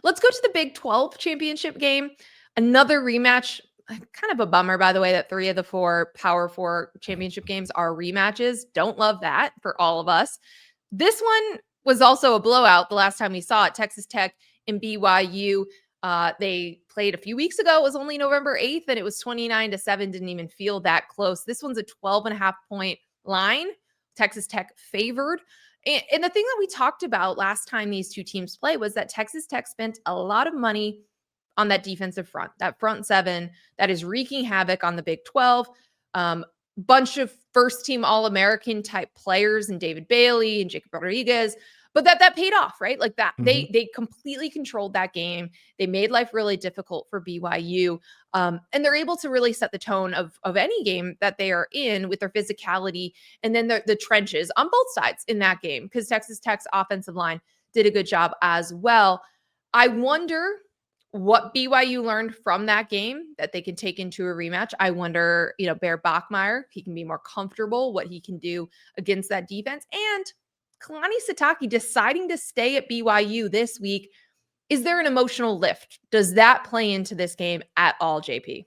Let's go to the Big 12 championship game. Another rematch. Kind of a bummer, by the way, that 3 of the 4 Power 4 championship games are rematches. Don't love that for all of us. This one was also a blowout the last time we saw it. Texas Tech and BYU. They played a few weeks ago. It was only November 8th, and it was 29-7. Didn't even feel that close. This one's a 12.5-point line. Texas Tech favored. And the thing that we talked about last time these two teams play was that Texas Tech spent a lot of money on that defensive front, that front seven that is wreaking havoc on the Big 12. Bunch of first-team All-American type players and David Bailey and Jacob Rodriguez. But that paid off, right? Like that, they completely controlled that game. They made life really difficult for BYU. And they're able to really set the tone of any game that they are in with their physicality and then the trenches on both sides in that game, because Texas Tech's offensive line did a good job as well. I wonder what BYU learned from that game that they can take into a rematch. I wonder, Bear Bachmeier, he can be more comfortable, what he can do against that defense. And Kalani Sitake deciding to stay at BYU this week, is there an emotional lift? Does that play into this game at all, JP?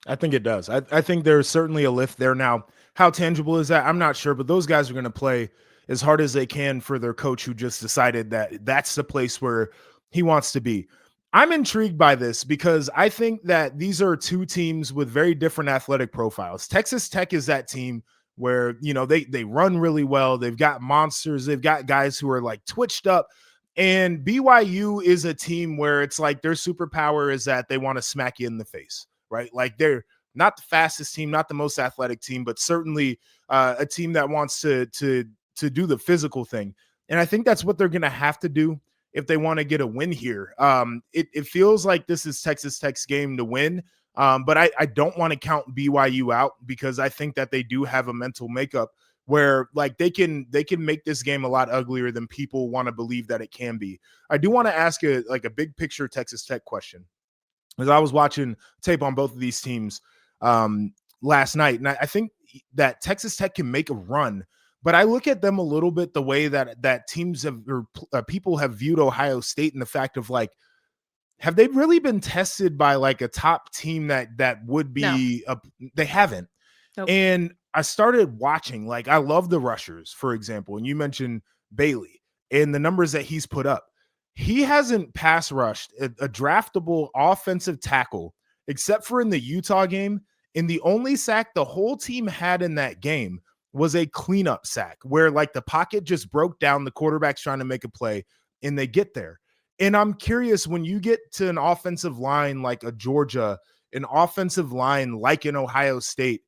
I think it does. I think there's certainly a lift there. Now, how tangible is that? I'm not sure, but those guys are going to play as hard as they can for their coach who just decided that that's the place where he wants to be. I'm intrigued by this because I think that these are two teams with very different athletic profiles. Texas Tech is that team where, they run really well. They've got monsters. They've got guys who are like twitched up. And BYU is a team where it's like their superpower is that they want to smack you in the face, right? Like they're not the fastest team, not the most athletic team, but certainly a team that wants to do the physical thing. And I think that's what they're going to have to do if they want to get a win here. It feels like this is Texas Tech's game to win. But I don't want to count BYU out because I think that they do have a mental makeup where like they can make this game a lot uglier than people want to believe that it can be. I do want to ask a big picture Texas Tech question, because I was watching tape on both of these teams last night, and I think that Texas Tech can make a run, but I look at them a little bit the way that teams have or people have viewed Ohio State, in the fact of like, have they really been tested by like a top team that would be they haven't. Nope. And I started watching, like, I love the rushers, for example, and you mentioned Bailey and the numbers that he's put up. He hasn't pass rushed a draftable offensive tackle except for in the Utah game. And the only sack the whole team had in that game was a cleanup sack where like the pocket just broke down, the quarterback's trying to make a play and they get there. And I'm curious, when you get to an offensive line like a Georgia, an offensive line like an Ohio State,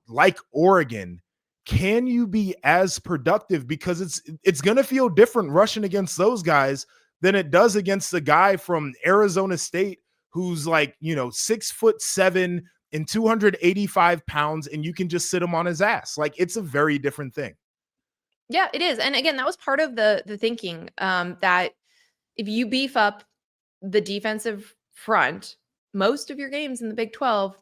like Oregon, can you be as productive? Because it's going to feel different rushing against those guys than it does against the guy from Arizona State who's like, 6'7" and 285 pounds, and you can just sit him on his ass. Like, it's a very different thing. Yeah, it is. And again, that was part of the thinking, that if you beef up the defensive front, most of your games in the Big 12,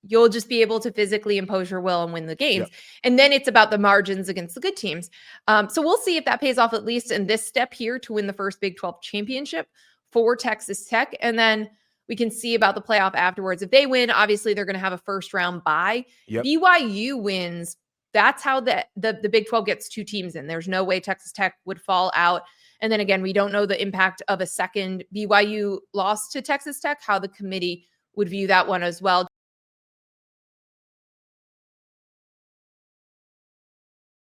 you'll just be able to physically impose your will and win the games. Yep. And then it's about the margins against the good teams. So we'll see if that pays off, at least in this step here, to win the first Big 12 championship for Texas Tech. And then we can see about the playoff afterwards. If they win, obviously they're going to have a first round bye. Yep. BYU wins. That's how the Big 12 gets 2 teams in. There's no way Texas Tech would fall out. And then again, we don't know the impact of a second BYU loss to Texas Tech, how the committee would view that one as well.